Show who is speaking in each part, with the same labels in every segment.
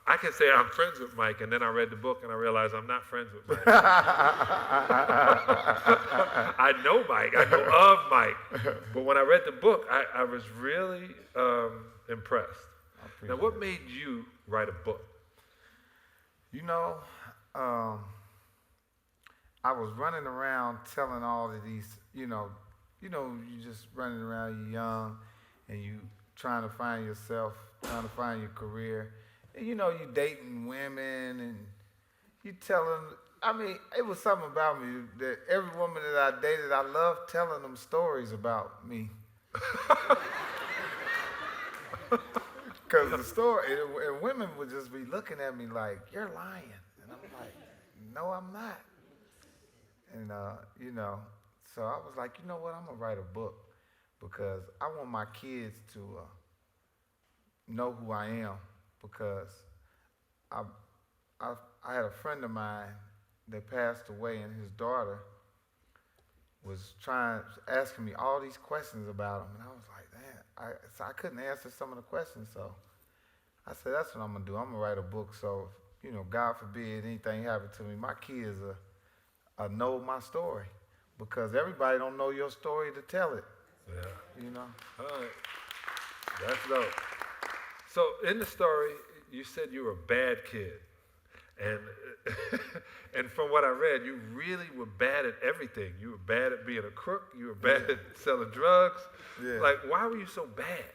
Speaker 1: I can say I'm friends with Mike, and then I read the book and I realized I'm not friends with Mike. I know Mike, I know of Mike, but when I read the book, I was really impressed. Now, what made you write a book?
Speaker 2: You know, I was running around telling all of these, you just running around, you young, and you trying to find yourself, trying to find your career. And you dating women and you telling, it was something about me that every woman that I dated, I loved telling them stories about me. Because the story, and women would just be looking at me like, you're lying. And I'm like, no, I'm not. And, so I was like, you know what, I'm going to write a book because I want my kids to know who I am because I had a friend of mine that passed away and his daughter was asking me all these questions about him. And I was like, man, so I couldn't answer some of the questions. So I said, that's what I'm going to do. I'm going to write a book so, God forbid anything happened to me, my kids know my story because everybody don't know your story to tell it.
Speaker 1: Yeah. All right. That's dope. So in the story, you said you were a bad kid. And and from what I read, you really were bad at everything. You were bad at being a crook. You were bad at selling drugs.
Speaker 2: Yeah.
Speaker 1: Like, why were you so bad?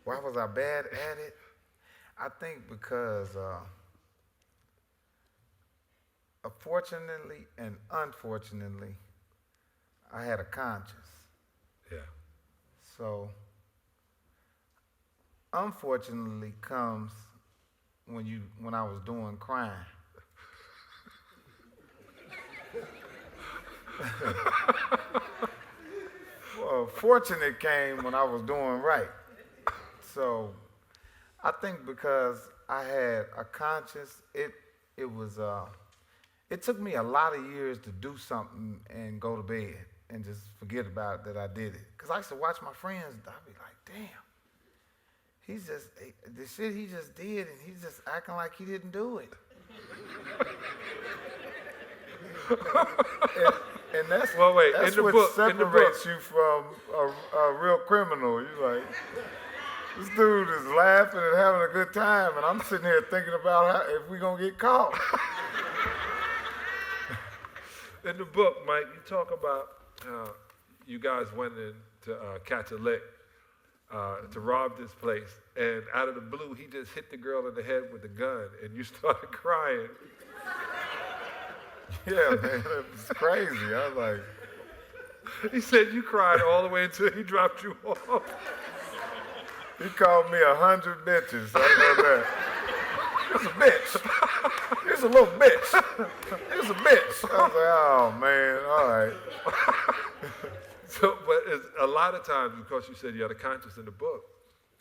Speaker 2: Why was I bad at it? I think because fortunately and unfortunately, I had a conscience.
Speaker 1: Yeah.
Speaker 2: So, unfortunately comes when I was doing crime. Well, fortunate came when I was doing right. So, I think because I had a conscience, it took me a lot of years to do something and go to bed and just forget about it that I did it. Because I used to watch my friends, I'd be like, damn, the shit he just did and he's just acting like he didn't do it. and that's, that's what separates you from a real criminal. You're like, this dude is laughing and having a good time, and I'm sitting here thinking about if we're going to get caught.
Speaker 1: In the book, Mike, you talk about you guys went in to catch a lick to rob this place, and out of the blue, he just hit the girl in the head with a gun, and you started crying.
Speaker 2: Yeah, man, it was crazy. I was like...
Speaker 1: He said you cried all the way until he dropped you off.
Speaker 2: He called me 100 bitches. I know that. It's a bitch. It's a little bitch. It's a bitch. I was like, oh, man, all right.
Speaker 1: So, but it's a lot of times, because you said you had a conscience in the book,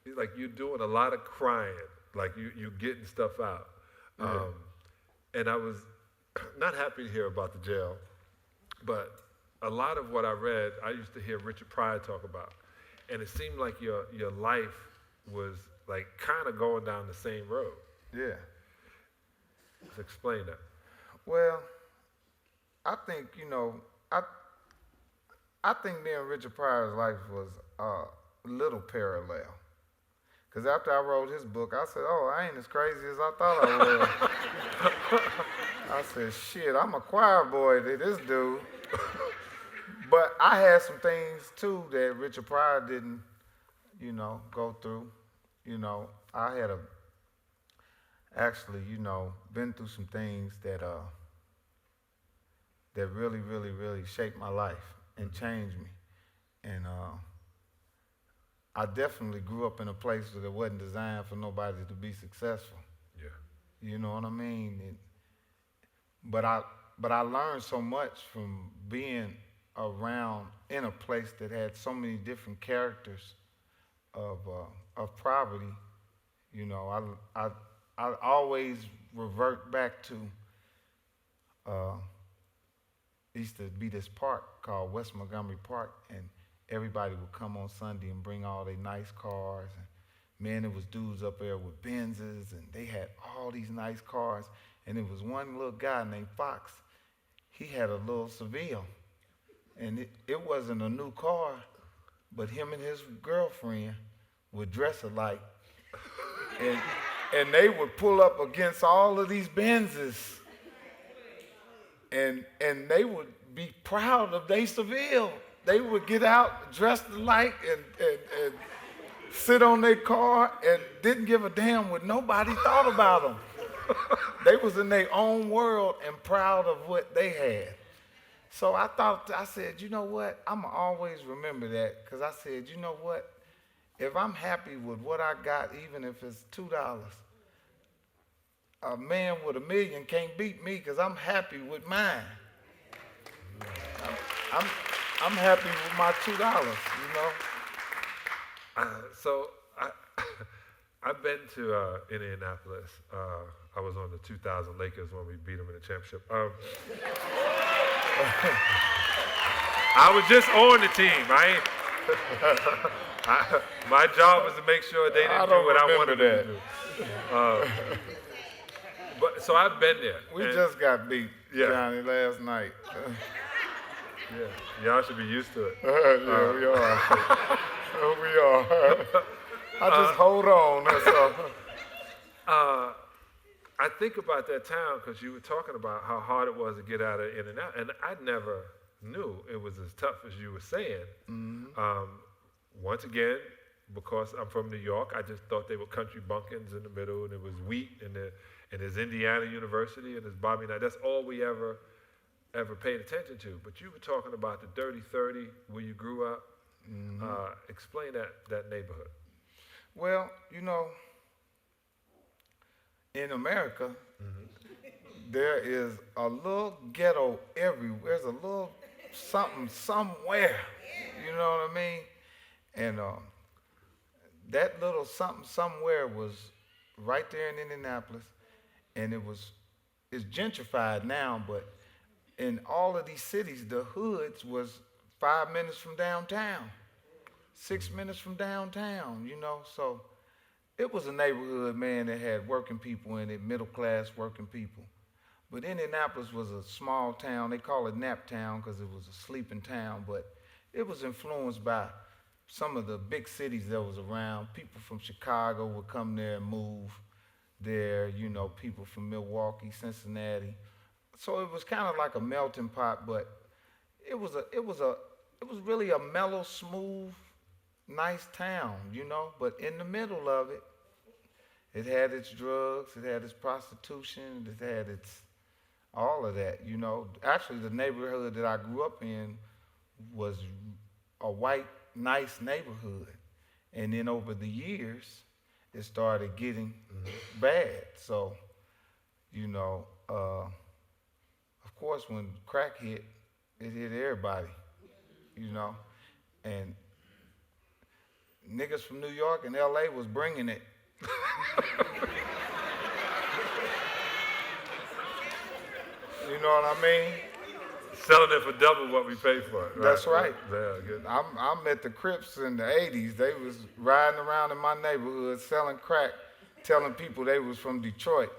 Speaker 1: it's like you're doing a lot of crying, like you getting stuff out. And I was not happy to hear about the jail, but a lot of what I read, I used to hear Richard Pryor talk about. And it seemed like your life was like kind of going down the same road.
Speaker 2: Yeah.
Speaker 1: Let's explain that.
Speaker 2: Well, I think, I think me and Richard Pryor's life was a little parallel. Because after I wrote his book, I said, oh, I ain't as crazy as I thought I was. I said, shit, I'm a choir boy to this dude. But I had some things, too, that Richard Pryor didn't, go through. I had actually, been through some things that really, really, really shaped my life and changed me. And I definitely grew up in a place that wasn't designed for nobody to be successful.
Speaker 1: Yeah.
Speaker 2: You know what I mean? But I learned so much from being around in a place that had so many different characters of poverty. I always revert back to used to be this park called West Montgomery Park, and everybody would come on Sunday and bring all their nice cars and Man, it was dudes up there with Benzes, and they had all these nice cars. And it was one little guy named Fox. He had a little Seville. And it wasn't a new car, but him and his girlfriend would dress alike. And they would pull up against all of these Benzes. And they would be proud of their Seville. They would get out dressed alike and sit on their car and didn't give a damn what nobody thought about them. They was in their own world and proud of what they had. So I said, you know what? I'm going to always remember that, because I said, you know what? If I'm happy with what I got, even if it's $2, a man with $1 million can't beat me, because I'm happy with mine. I'm happy with my $2, you know?
Speaker 1: So I've been to Indianapolis. I was on the 2000 Lakers when we beat them in the championship. I was just on the team. My job was to make sure they didn't do what I wanted them to do. But so I've been there.
Speaker 2: We just got beat, Johnny, last night.
Speaker 1: Yeah, y'all should be used to it.
Speaker 2: Yeah, we are. We are. I just hold on, that's all.
Speaker 1: I think about that town because you were talking about how hard it was to get out of in and out, and I never knew it was as tough as you were saying. Mm-hmm. Once again, because I'm from New York, I just thought they were country bumpkins in the middle, and it was wheat, and there's Indiana University, and there's Bobby Knight. That's all we ever paid attention to. But you were talking about the Dirty 30 where you grew up. Mm-hmm. Explain that neighborhood.
Speaker 2: Well, you know, in America, there is a little ghetto everywhere. There's a little something somewhere, you know what I mean? And that little something somewhere was right there in Indianapolis, and it's gentrified now, but in all of these cities, the hoods was 5 minutes from downtown, 6 minutes from downtown, you know? So it was a neighborhood, man, that had working people in it, middle-class working people. But Indianapolis was a small town. They call it Naptown because it was a sleeping town, but it was influenced by some of the big cities that was around. People from Chicago would come there and move there, you know, people from Milwaukee, Cincinnati. So it was kind of like a melting pot, but it was really a mellow, smooth, nice town, you know, but in the middle of it, it had its drugs, it had its prostitution, it had its all of that, you know. Actually, the neighborhood that I grew up in was a white, nice neighborhood. And then over the years, it started getting bad. So, you know, of course, when crack hit, it hit everybody, you know. And niggas from New York and LA was bringing it. You know what I mean?
Speaker 1: Selling it for double what we paid for it. Right?
Speaker 2: That's right.
Speaker 1: Yeah, good.
Speaker 2: I met the Crips in the 80s. They was riding around in my neighborhood selling crack, telling people they was from Detroit.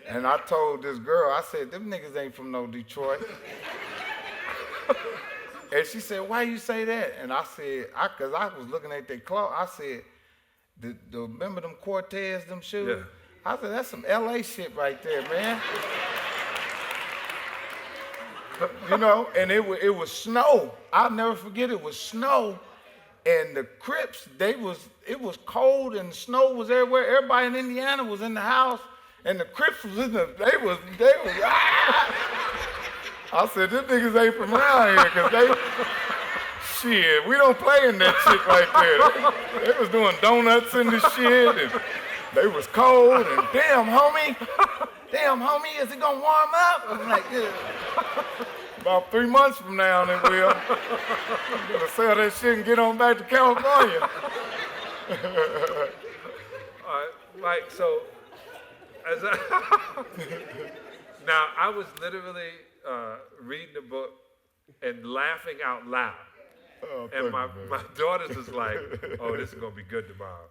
Speaker 2: And I told this girl, I said, them niggas ain't from no Detroit. And she said, why you say that? And I said, because I was looking at their clothes. I said, remember them Cortez, them shoes?
Speaker 1: Yeah.
Speaker 2: I said, that's some LA shit right there, man. You know, and it was snow. I'll never forget it was snow. And the Crips, it was cold and snow was everywhere. Everybody in Indiana was in the house. And the Crips was they was, I said, them niggas ain't from around here, because shit, we don't play in that shit right there. They was doing donuts in the shit, and they was cold, and damn, homie, is it gonna warm up? I'm like, yeah. About 3 months from now, it will. I'm gonna sell that shit and get on back to California.
Speaker 1: Mike, so, now I was literally reading the book and laughing out loud.
Speaker 2: Oh,
Speaker 1: and my daughters was like, oh, this is gonna be good tomorrow.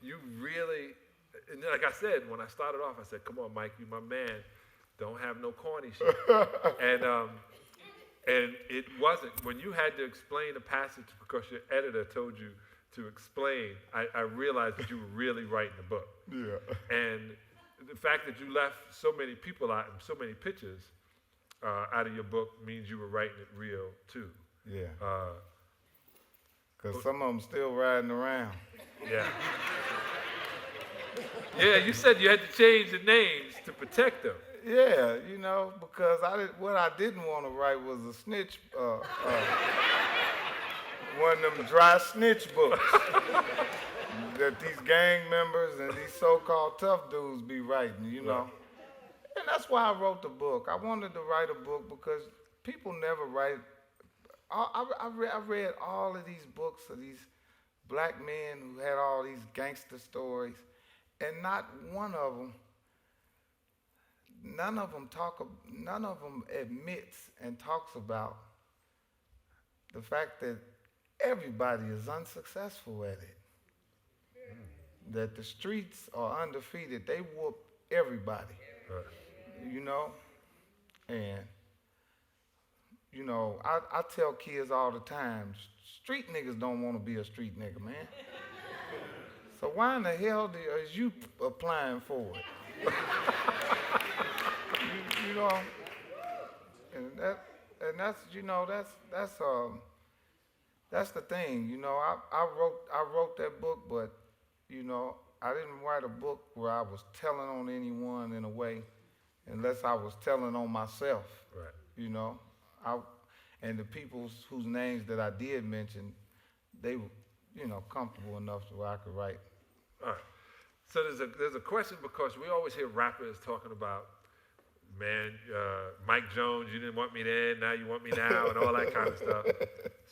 Speaker 1: You really, and like I said, when I started off, I said, "Come on, Mike, you my man. Don't have no corny shit." And it wasn't. When you had to explain a passage because your editor told you to explain, I realized that you were really writing the book.
Speaker 2: Yeah.
Speaker 1: And the fact that you left so many people out and so many pictures out of your book means you were writing it real too.
Speaker 2: Yeah. Because some of them still riding around.
Speaker 1: Yeah. Yeah, you said you had to change the names to protect them.
Speaker 2: Yeah, because what I didn't want to write was a snitch, one of them dry snitch books that these gang members and these so-called tough dudes be writing,
Speaker 1: Right.
Speaker 2: And that's why I wrote the book. I wanted to write a book because people never write. I read all of these books of these black men who had all these gangster stories, and not one of them. None of them admits and talks about the fact that everybody is unsuccessful at it. That the streets are undefeated. They whoop everybody.
Speaker 1: Right.
Speaker 2: And I tell kids all the time, street niggas don't want to be a street nigga, man. So why in the hell is you applying for it? And that's the thing. I wrote that book, but I didn't write a book where I was telling on anyone in a way, unless I was telling on myself.
Speaker 1: Right.
Speaker 2: And the people whose names that I did mention, they were, comfortable enough to where I could write.
Speaker 1: All right. So there's a question because we always hear rappers talking about, man, Mike Jones, you didn't want me then, now you want me now, and all that kind of stuff.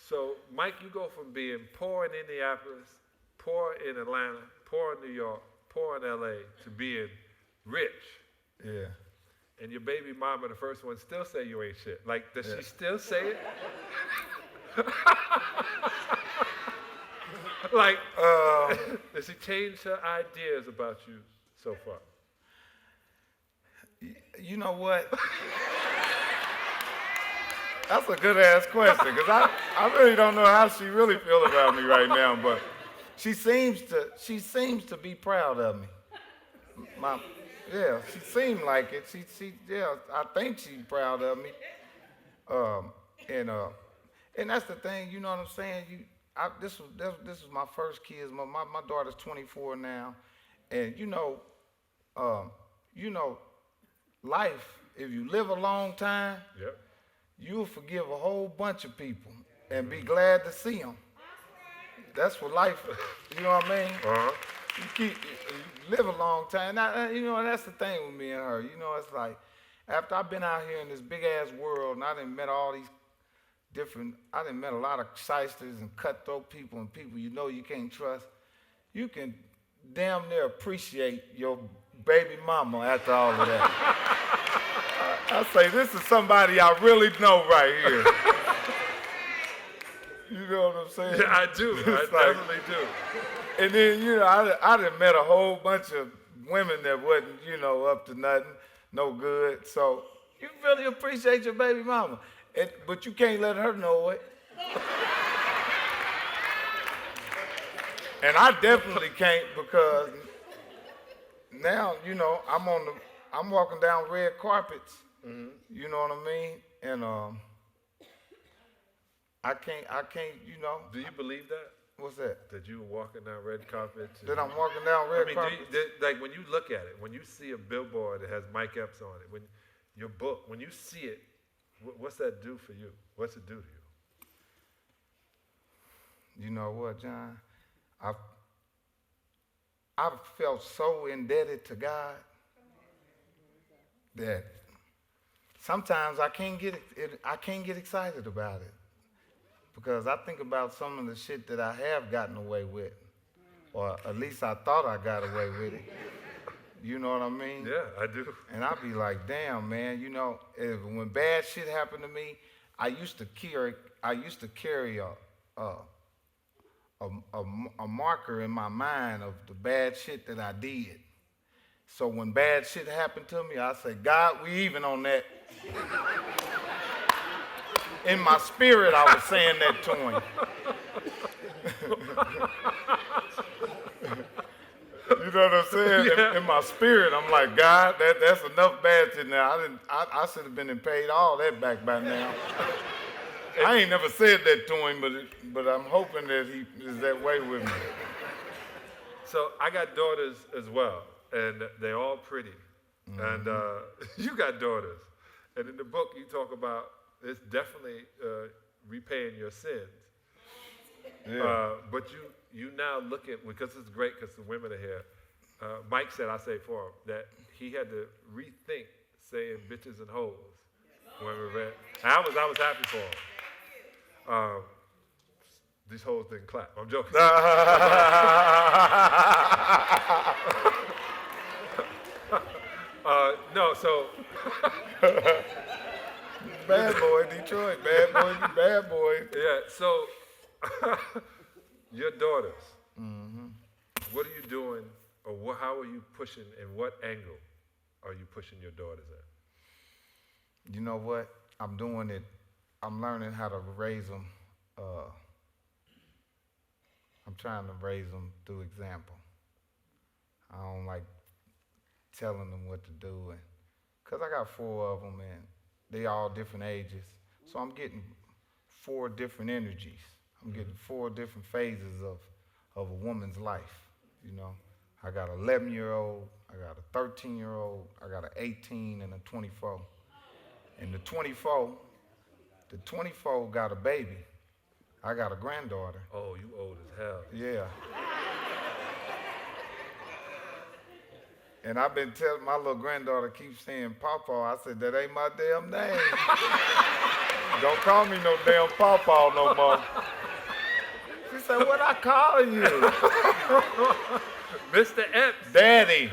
Speaker 1: So, Mike, you go from being poor in Indianapolis, poor in Atlanta, poor in New York, poor in LA, to being rich.
Speaker 2: Yeah.
Speaker 1: And your baby mama, the first one, still say you ain't shit. Like, does she still say it? Like, does she change her ideas about you so far?
Speaker 2: You know what? That's a good ass question, because I really don't know how she really feels about me right now, but she seems to be proud of me. She seemed like it. I think she's proud of me. And that's the thing, you know what I'm saying? This was my first kids. My daughter's 24 now, and life, if you live a long time,
Speaker 1: Yep.
Speaker 2: you'll forgive a whole bunch of people and be glad to see them. That's what life is. You know what I mean?
Speaker 1: Uh-huh.
Speaker 2: You live a long time. Now, that's the thing with me and her. It's like, after I've been out here in this big-ass world, and I done met all these I done met a lot of shysters and cutthroat people and people you can't trust. You can damn near appreciate your baby mama after all of that. I say, this is somebody I really know right here. You know what I'm saying?
Speaker 1: Yeah, I do. I definitely do.
Speaker 2: And then, I done met a whole bunch of women that wasn't, up to nothing, no good. So you really appreciate your baby mama. But you can't let her know it. And I definitely can't, because now, I'm walking down red carpets.
Speaker 1: Mm-hmm.
Speaker 2: You know what I mean? And I can't.
Speaker 1: Do you believe that?
Speaker 2: What's that?
Speaker 1: That you were walking down red carpets?
Speaker 2: That I'm walking down red carpets?
Speaker 1: Like when you look at it, when you see a billboard that has Mike Epps on it, when your book, when you see it, what's that do for you? What's it do to you?
Speaker 2: You know what, John? I've felt so indebted to God that sometimes I can't get excited about it, because I think about some of the shit that I have gotten away with, or at least I thought I got away with it. You know what I mean?
Speaker 1: Yeah, I do.
Speaker 2: And I be like, damn, man, when bad shit happened to me, I used to carry a marker in my mind of the bad shit that I did. So when bad shit happened to me, I say, God, we even on that. In my spirit, I was saying that to him. You know what I'm saying?
Speaker 1: Yeah.
Speaker 2: In my spirit, I'm like, God, that's enough bad shit now. I should have been and paid all that back by now. I ain't never said that to him, but I'm hoping that he is that way with me.
Speaker 1: So I got daughters as well, and they're all pretty. And you got daughters. And in the book, you talk about it's definitely repaying your sins.
Speaker 2: Yeah.
Speaker 1: But you now look at, because it's great because the women are here. Mike said, I say for him, that he had to rethink saying bitches and hoes when we read. I was happy for him. These hoes didn't clap. I'm joking. No, so
Speaker 2: Bad boy, Detroit. Bad boy, you bad boy.
Speaker 1: yeah, so your daughters, what are you doing, or how are you pushing, and what angle are you pushing your daughters at?
Speaker 2: You know what? I'm doing it. I'm learning how to raise them. I'm trying to raise them through example. I don't like telling them what to do, and because I got 4 of them, and they all different ages. So I'm getting 4 different energies. I'm getting 4 different phases of a woman's life, you know. I got an 11-year-old, I got a 13-year-old, I got an 18 and a 24. And the 24 got a baby. I got a granddaughter.
Speaker 1: Oh, you old as hell.
Speaker 2: Yeah. And I've been telling my little granddaughter keeps saying Pawpaw. I said, that ain't my damn name. Don't call me no damn Pawpaw no more. She said, what I call you?
Speaker 1: Mr. Epps.
Speaker 2: Daddy.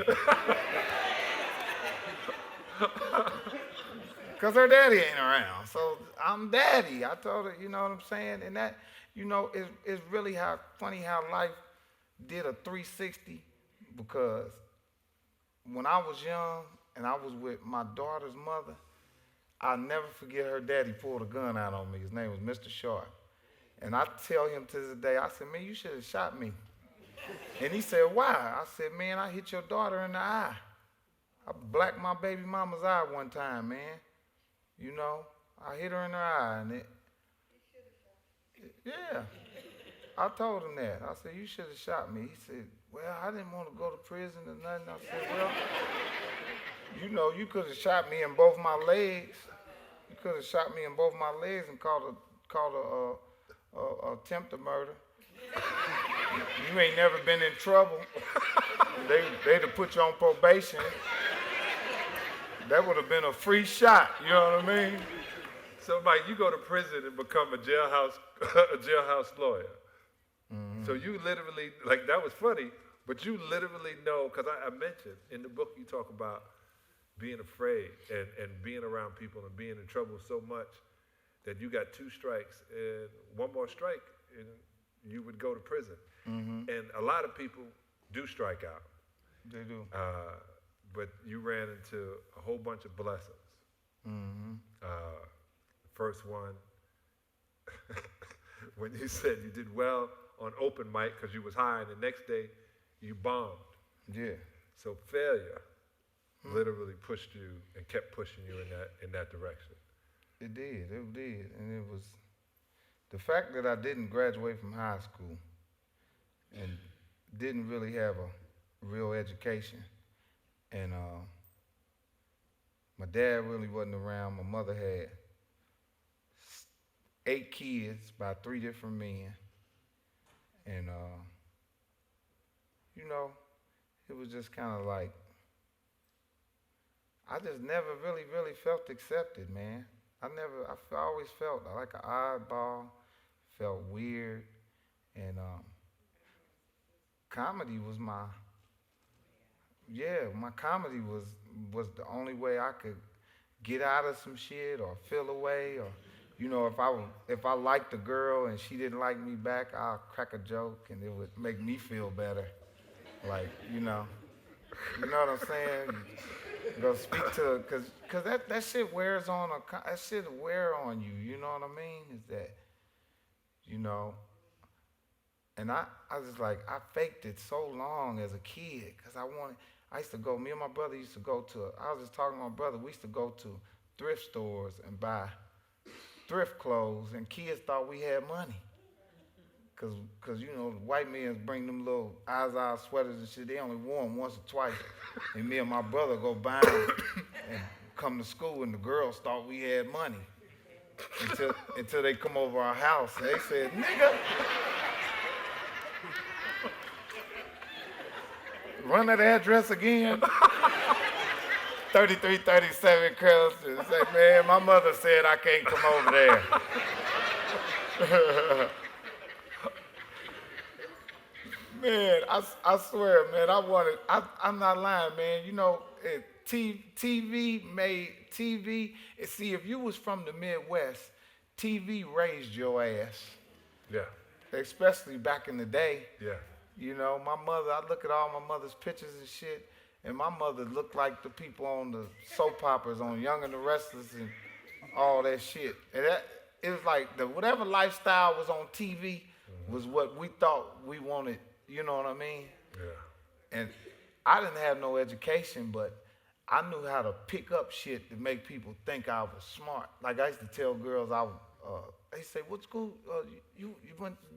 Speaker 2: Because her daddy ain't around. So I'm daddy. I told her, you know what I'm saying? And that, you know, it's really funny how life did a 360, because when I was young and I was with my daughter's mother, I'll never forget her daddy pulled a gun out on me. His name was Mr. Sharp. And I tell him to this day, I said, man, you should have shot me. And he said, why? I said, man, I hit your daughter in the eye. I blacked my baby mama's eye one time, man. You know, I hit her in her eye, and yeah. I told him that. I said, you should have shot me. He said, well, I didn't want to go to prison or nothing. I said, well, you know, you could have shot me in both my legs. You could have shot me in both my legs and called a attempted murder. You ain't never been in trouble. They'd have put you on probation. That would have been a free shot, you know what I mean?
Speaker 1: So, Mike, you go to prison and become a jailhouse lawyer. Mm-hmm. So you literally, like, that was funny, but you literally know, because I mentioned in the book you talk about being afraid and being around people and being in trouble so much that you got 2 strikes, and one more strike and you would go to prison. Mm-hmm. And a lot of people do strike out.
Speaker 2: They do.
Speaker 1: But you ran into a whole bunch of blessings. Mm-hmm. First one, when you said you did well on open mic because you was high, and the next day you bombed.
Speaker 2: Yeah.
Speaker 1: So failure literally pushed you and kept pushing you in that direction.
Speaker 2: It did, and it was the fact that I didn't graduate from high school and didn't really have a real education. And my dad really wasn't around. My mother had 8 kids by 3 different men. And, you know, it was just kind of like, I just never really felt accepted, man. I always felt like an oddball, felt weird. And comedy was my comedy was the only way I could get out of some shit or feel away, or, you know, if I liked a girl and she didn't like me back, I'll crack a joke and it would make me feel better. Like, you know what I'm saying? You go speak to, cause that shit wears on that shit wear on you. You know what I mean? Is that, you know, and I was like, I faked it so long as a kid, cause I used to go. Me and my brother used to go to. I was just talking to my brother. We used to go to thrift stores and buy thrift clothes, and kids thought we had money. Cause you know, white men bring them little Izod sweaters and shit. They only wore them once or twice. And me and my brother go buy them and come to school, and the girls thought we had money. Until they come over our house, and they said, nigga, run that address again. 3337 Carrollton. Say, man, my mother said I can't come over there. Man, I swear, man, I'm not lying, man. You know, TV, see, if you was from the Midwest, TV raised your ass.
Speaker 1: Yeah.
Speaker 2: Especially back in the day.
Speaker 1: Yeah.
Speaker 2: You know, my mother, I look at all my mother's pictures and shit, and my mother looked like the people on the soap operas on Young and the Restless and all that shit. And it was like whatever lifestyle was on TV was what we thought we wanted. You know what I mean?
Speaker 1: Yeah.
Speaker 2: And I didn't have no education, but I knew how to pick up shit to make people think I was smart. Like I used to tell girls, they say, what school, you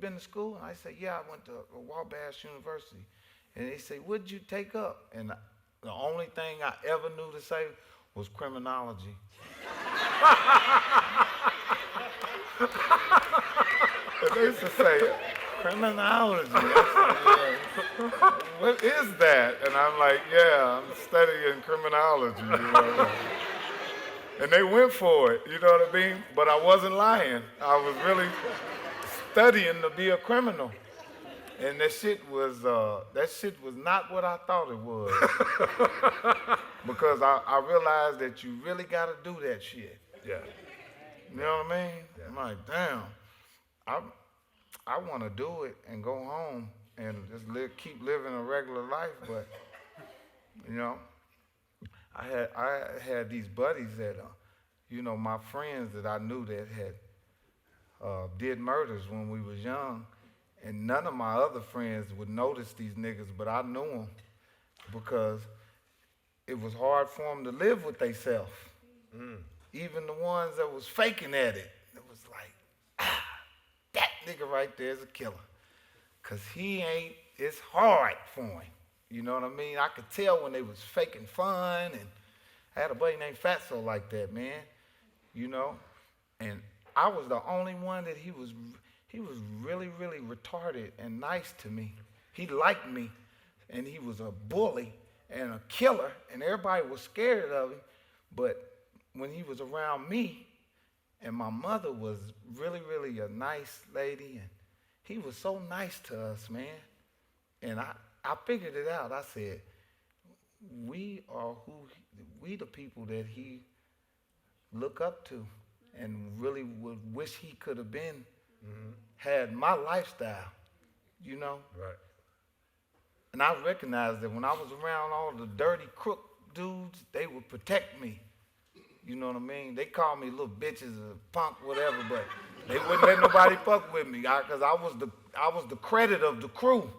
Speaker 2: been to school? And I say, yeah, I went to Wabash University. And they say, what'd you take up? And the only thing I ever knew to say was criminology. And they used to say, criminology. I said, yeah. What is that? And I'm like, yeah, I'm studying criminology. You know? And they went for it, you know what I mean? But I wasn't lying. I was really studying to be a criminal. And that shit was not what I thought it was. Because I realized that you really got to do that shit.
Speaker 1: Yeah.
Speaker 2: You know what I mean?
Speaker 1: Yeah.
Speaker 2: I'm like, damn, I want to do it and go home and just keep living a regular life. But, you know, I had these buddies that, you know, my friends that I knew that had did murders when we was young. And none of my other friends would notice these niggas, but I knew them because it was hard for them to live with themselves. Even the ones that was faking at it, it was like, that nigga right there is a killer. Because it's hard for him. You know what I mean? I could tell when they was faking fun, and I had a buddy named Fatso like that, man. You know? And I was the only one that he was really, really retarded and nice to me. He liked me, and he was a bully and a killer, and everybody was scared of him. But when he was around me, and my mother was really, really a nice lady, and he was so nice to us, man. And I figured it out. I said, we the people that he look up to and really would wish he could have been, had my lifestyle, you know?
Speaker 1: Right.
Speaker 2: And I recognized that when I was around all the dirty crook dudes, they would protect me. You know what I mean? They called me little bitches, a punk, whatever, but they wouldn't let nobody fuck with me because I was the credit of the crew.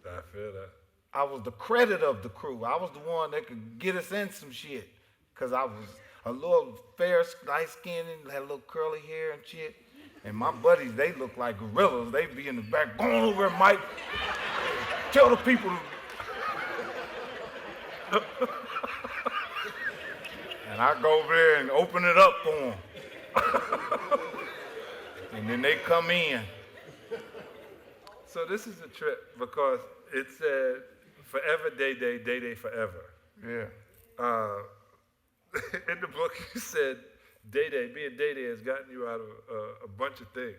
Speaker 1: I feel that.
Speaker 2: I was the credit of the crew. I was the one that could get us in some shit because I was a little fair, light-skinned, and had a little curly hair and shit. And my buddies, they look like gorillas. They be in the back, going over there, Mike. Tell the people. And I go over there and open it up for them. And then they come in.
Speaker 1: So this is a trip because it said forever day day forever.
Speaker 2: Yeah.
Speaker 1: In the book you said being day has gotten you out of a bunch of things.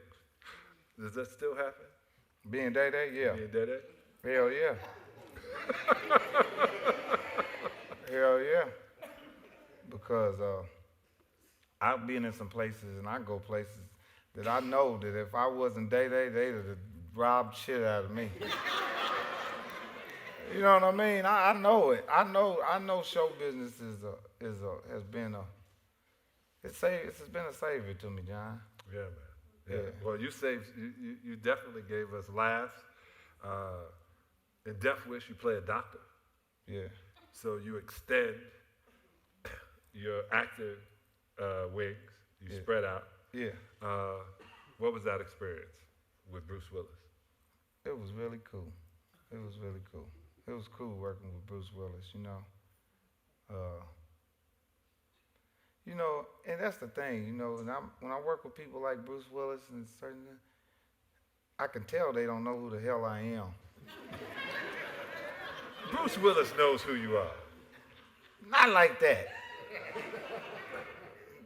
Speaker 1: Does that still happen?
Speaker 2: Being day, yeah.
Speaker 1: Being day?
Speaker 2: Hell yeah. Hell yeah. Because I've been in some places, and I go places that I know that if I wasn't they'd have robbed shit out of me. You know what I mean? I know it. I know show business has been a savior to me, John.
Speaker 1: Yeah, man. Yeah. Well, you definitely gave us laughs. In Death Wish, you play a doctor.
Speaker 2: Yeah.
Speaker 1: So you extend your actor wings. You spread out.
Speaker 2: Yeah.
Speaker 1: What was that experience with Bruce Willis?
Speaker 2: It was really cool. It was really cool. It was cool working with Bruce Willis, you know. And that's the thing, you know, when I work with people like Bruce Willis and certain, I can tell they don't know who the hell I am.
Speaker 1: Bruce Willis knows who you are.
Speaker 2: Not like that.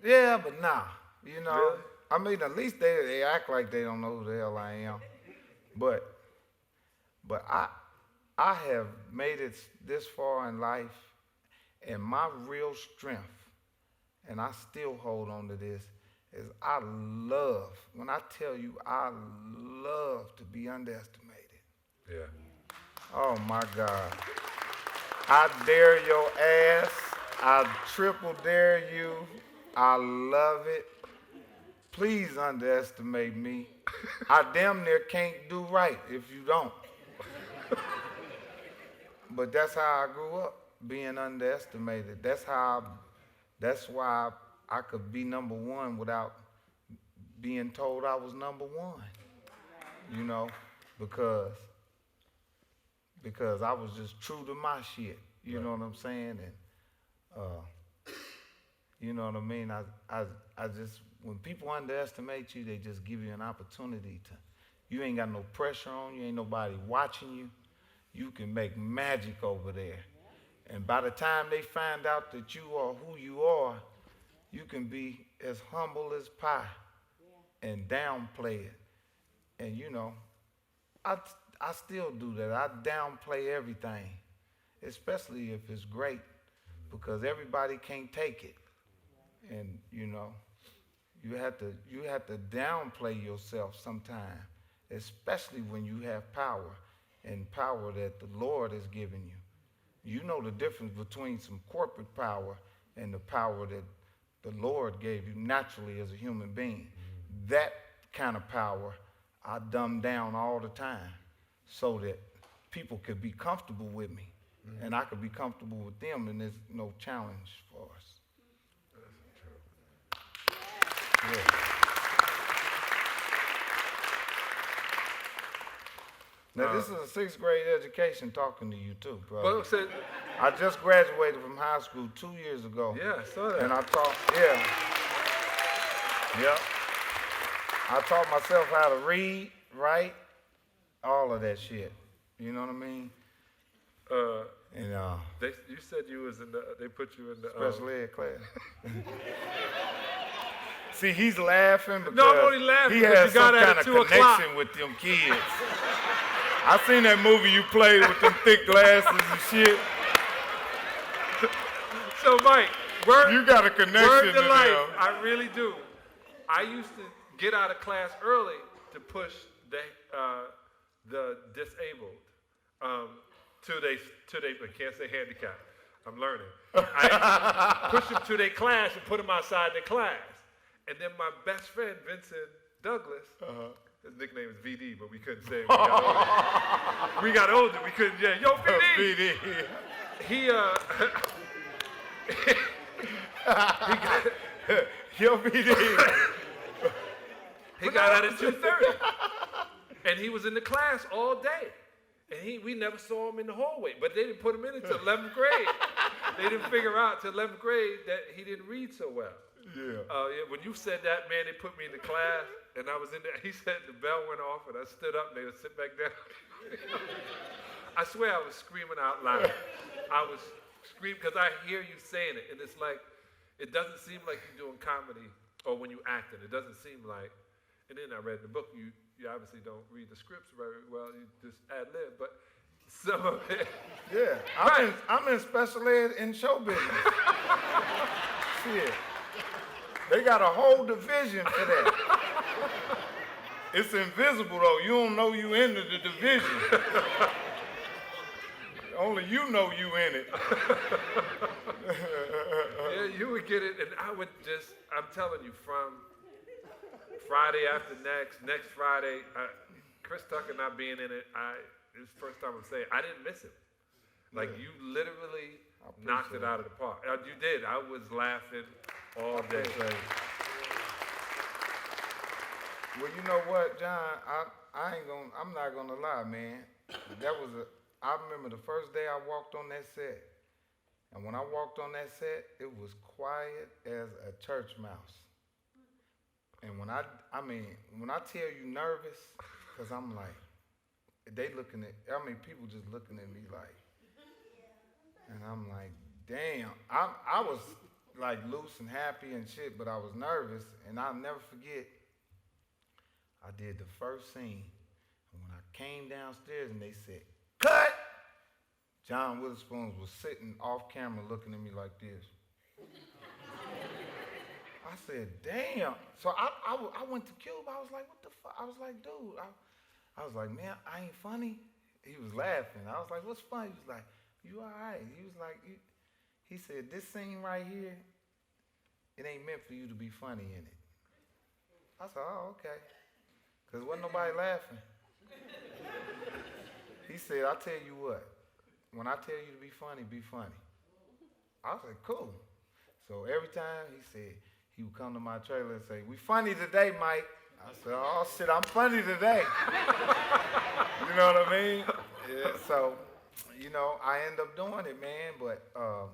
Speaker 2: Yeah, but nah, you know.
Speaker 1: Really?
Speaker 2: I mean, at least they act like they don't know who the hell I am. But I have made it this far in life, and my real strength, and I still hold on to this, is I love, when I tell you I love to be underestimated.
Speaker 1: Yeah.
Speaker 2: Oh my God. I dare your ass. I triple dare you. I love it. Please underestimate me. I damn near can't do right if you don't. But that's how I grew up, being underestimated. That's why I could be number one without being told I was number one. You know, because I was just true to my shit. You know what I'm saying? And you know what I mean? I just, when people underestimate you, they just give you an opportunity to, you ain't got no pressure on you, ain't nobody watching you. You can make magic over there. And by the time they find out that you are who you are, you can be as humble as pie and downplay it. And you know, I still do that. I downplay everything, especially if it's great, because everybody can't take it. And you know, you have to downplay yourself sometimes, especially when you have power, and power that the Lord has given you. You know the difference between some corporate power and the power that the Lord gave you naturally as a human being. That kind of power I dumb down all the time so that people could be comfortable with me, and I could be comfortable with them, and there's no challenge for us. That's true. Yeah. Now, this is a 6th grade education talking to you, too, bro.
Speaker 1: Well, so,
Speaker 2: I just graduated from high school 2 years ago.
Speaker 1: yeah, I saw that.
Speaker 2: And I taught, I taught myself how to read, write, all of that shit. You know what I mean?
Speaker 1: You said you was in the, they put you in the
Speaker 2: special ed class. See, he's laughing because
Speaker 1: no, I'm only laughing
Speaker 2: he has
Speaker 1: you got
Speaker 2: some
Speaker 1: at
Speaker 2: kind of
Speaker 1: 2
Speaker 2: connection
Speaker 1: o'clock.
Speaker 2: with them kids. I seen that movie you played with them thick glasses and shit.
Speaker 1: So, Mike,
Speaker 2: you got a connection
Speaker 1: word to
Speaker 2: to
Speaker 1: life.
Speaker 2: them.
Speaker 1: I really do. I used to get out of class early to push the disabled to they I can't say handicapped. I'm learning. I push them to their class and put them outside their class. And then my best friend, Vincent Douglas, his nickname is VD, but we couldn't say it. We got older. We couldn't, yo, VD.
Speaker 2: VD. Yo, VD.
Speaker 1: He got out at 2:30. And he was in the class all day. And we never saw him in the hallway, but they didn't put him in until 11th grade. They didn't figure out till 11th grade that he didn't read so well.
Speaker 2: Yeah.
Speaker 1: When you said that, man, they put me in the class, and I was in there. He said the bell went off, and I stood up, and they would sit back down. I swear I was screaming out loud. I was screaming because I hear you saying it, and it's like, it doesn't seem like you're doing comedy or when you acting. It doesn't seem like, and then I read the book, you obviously don't read the scripts very well, you just ad-lib, but some of it.
Speaker 2: Yeah, I'm in special ed in show business. Shit. They got a whole division for that. It's invisible though. You don't know you in the division. Only you know you in it.
Speaker 1: Yeah, you would get it, and I would just, I'm telling you, from Friday after next Friday, Chris Tucker not being in it, it's the first time I'm saying, I didn't miss him. Like, you literally knocked it out of the park. You did. I was laughing all day.
Speaker 2: Well, you know what, John? I'm not gonna lie, man. I remember the first day I walked on that set, and when I walked on that set, it was quiet as a church mouse. And when I tell you nervous, cause I'm like, people just looking at me like, and I'm like, damn. I was like loose and happy and shit, but I was nervous, and I'll never forget. I did the first scene, and when I came downstairs and they said, cut! John Witherspoon was sitting off camera looking at me like this. I said, damn. So I went to Cube. I was like, what the fuck? I was like, dude. I was like, man, I ain't funny. He was laughing. I was like, what's funny? He was like, you all right? He was like, he said, this scene right here, it ain't meant for you to be funny in it. I said, oh, okay. Because wasn't nobody laughing. He said, I'll tell you what. When I tell you to be funny, be funny. I said, cool. So every time he said, he would come to my trailer and say, we funny today, Mike. I said, oh, shit, I'm funny today. You know what I mean? Yeah, so, you know, I end up doing it, man. But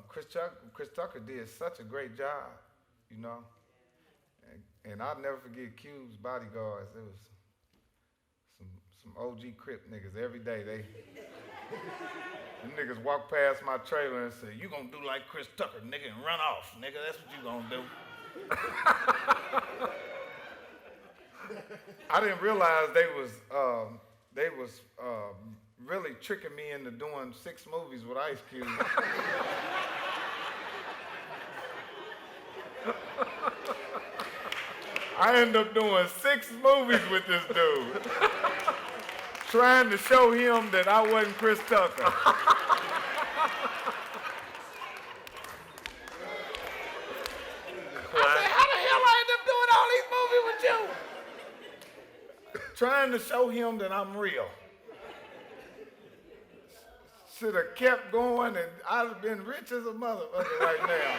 Speaker 2: Chris Tucker did such a great job, you know. And I'll never forget Cube's bodyguards. It was some OG Crip niggas every day. Them niggas walk past my trailer and say, you gonna do like Chris Tucker, nigga, and run off, nigga. That's what you gonna do. I didn't realize they was really tricking me into doing 6 movies with Ice Cube. I ended up doing 6 movies with this dude, trying to show him that I wasn't Chris Tucker. I said, how the hell I end up doing all these movies with you? Trying to show him that I'm real. Should have kept going, and I'd have been rich as a motherfucker right now.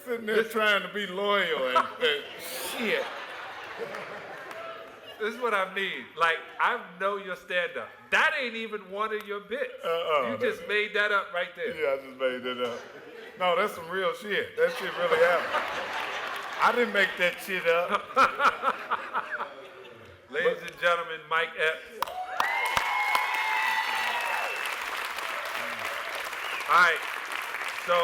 Speaker 2: Sitting there trying to be loyal and shit.
Speaker 1: This is what I need. Like, I know your stand-up. That ain't even one of your bits. You just made that up right there.
Speaker 2: Yeah, I just made that up. No, that's some real shit. That shit really happened. I didn't make that shit up.
Speaker 1: Ladies and gentlemen, Mike Epps. All right, so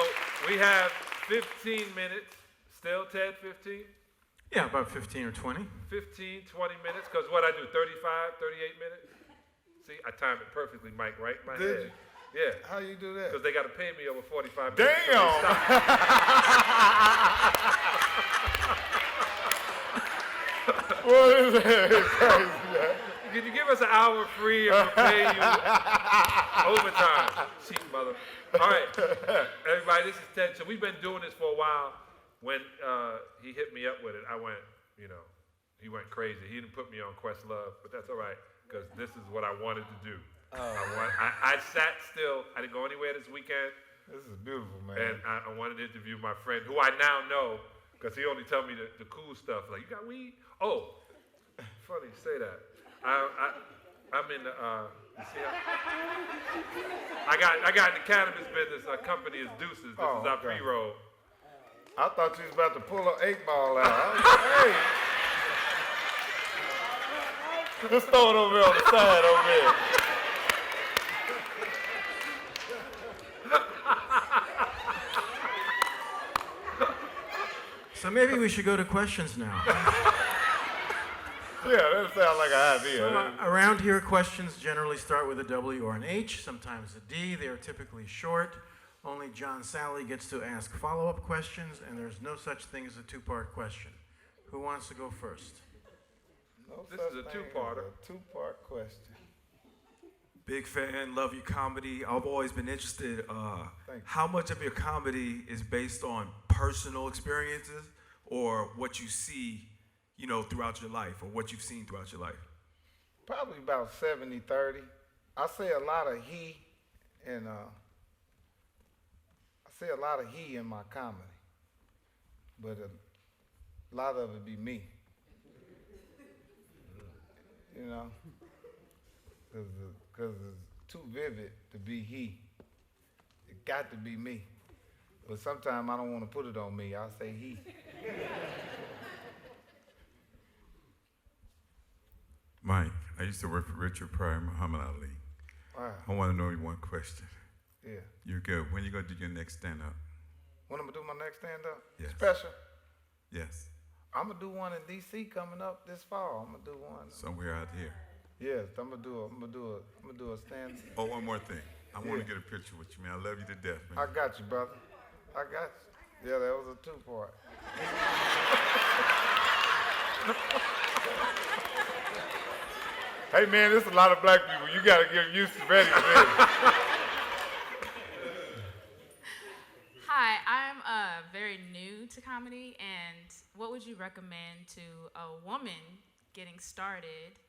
Speaker 1: we have 15 minutes. Still, Ted, 15?
Speaker 3: Yeah, about 15 or 20.
Speaker 1: 15, 20 minutes, because what I do, 35, 38 minutes? See, I timed it perfectly, Mike, right? My
Speaker 2: Did
Speaker 1: head.
Speaker 2: you?
Speaker 1: Yeah.
Speaker 2: How you do that?
Speaker 1: Because they got to pay me over 45 minutes.
Speaker 2: Damn! What is that? It's crazy, man.
Speaker 1: Can you give us an hour free and we'll pay you overtime? Cheap mother. All right, everybody, this is Ted. So we've been doing this for a while. When he hit me up with it, I went, you know, he went crazy. He didn't put me on Questlove, but that's all right, because this is what I wanted to do. I sat still. I didn't go anywhere this weekend.
Speaker 2: This is beautiful, man.
Speaker 1: And I wanted to interview my friend, who I now know, because he only tell me the cool stuff. Like, you got weed? Oh, funny you say that. I'm in the, you see how? I got in the cannabis business. Our company is Deuces. This is our pre-roll.
Speaker 2: I thought you was about to pull an 8-ball out. I was like, hey. Just throw it over there on the side over there.
Speaker 3: So maybe we should go to questions now.
Speaker 2: Yeah, that sounds like an idea.
Speaker 3: So, around here, questions generally start with a W or an H, sometimes a D. They are typically short. only John Salley gets to ask follow-up questions, and there's no such thing as a two-part question. Who wants to go first?
Speaker 2: No
Speaker 1: This
Speaker 2: such
Speaker 1: is a
Speaker 2: thing
Speaker 1: two-parter.
Speaker 2: as a two-part question.
Speaker 4: Big fan, love your comedy. I've always been interested.
Speaker 2: Thank you.
Speaker 4: How much of your comedy is based on personal experiences, or what you see, throughout your life, or what you've seen throughout your life?
Speaker 2: Probably about 70-30. I say a lot of he in my comedy, but a lot of it be me. Because it's too vivid to be he. It got to be me. But sometimes I don't want to put it on me. I'll say he.
Speaker 5: Mike, I used to work for Richard Pryor and Muhammad Ali.
Speaker 2: Wow.
Speaker 5: I want to know you one question.
Speaker 2: Yeah.
Speaker 5: You're good. When you going to do your next stand-up?
Speaker 2: When I'm going to do my next stand-up?
Speaker 5: Yes.
Speaker 2: Special?
Speaker 5: Yes.
Speaker 2: I'm going to do one in D.C. coming up this fall. I'm going to do one.
Speaker 5: Somewhere out here.
Speaker 2: Yes, I'm gonna do a stand.
Speaker 5: Oh, one more thing. I want
Speaker 2: Yeah.
Speaker 5: to get a picture with you, man. I love you to death, man.
Speaker 2: I got you, brother. I got you. Yeah, that was a two-part. Hey, man, there's a lot of black people. You gotta get used to ready for this.
Speaker 6: Hi, I'm very new to comedy, and what would you recommend to a woman getting started,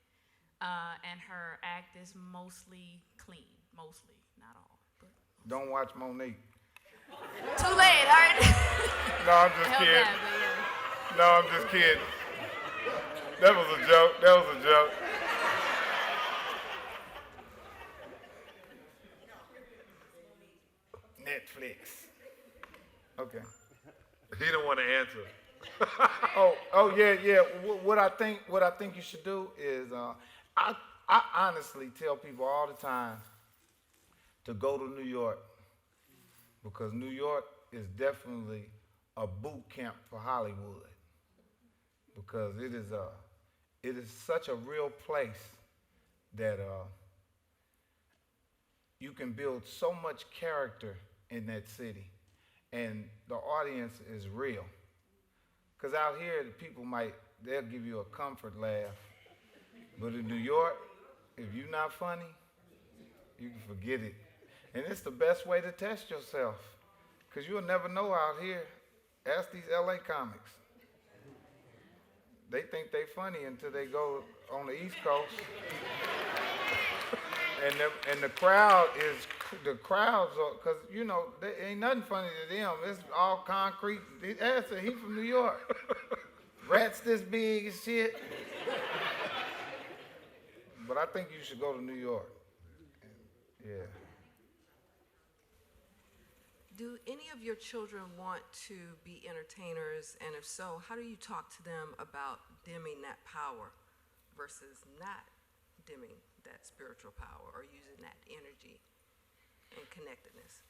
Speaker 6: and her act is mostly clean, mostly, not all. But
Speaker 2: Don't watch Monique.
Speaker 6: too late, all right?
Speaker 2: No, I'm just
Speaker 6: Held
Speaker 2: kidding.
Speaker 6: that, but yeah.
Speaker 2: No, I'm just kidding. That was a joke. That was a joke. Netflix. Okay.
Speaker 1: He don't want to answer.
Speaker 2: Oh yeah. What I think you should do is, I honestly tell people all the time to go to New York, because New York is definitely a boot camp for Hollywood, because it is such a real place that you can build so much character in that city, and the audience is real. Because out here, the people they'll give you a comfort laugh. But in New York, if you're not funny, you can forget it. And it's the best way to test yourself, because you'll never know out here. Ask these LA comics. They think they funny until they go on the East Coast. And the crowds are, because, there ain't nothing funny to them. It's all concrete. He from New York. Rats this big and shit. But I think you should go to New York. Yeah.
Speaker 7: Do any of your children want to be entertainers? And if so, how do you talk to them about dimming that power versus not dimming that spiritual power, or using that energy and connectedness?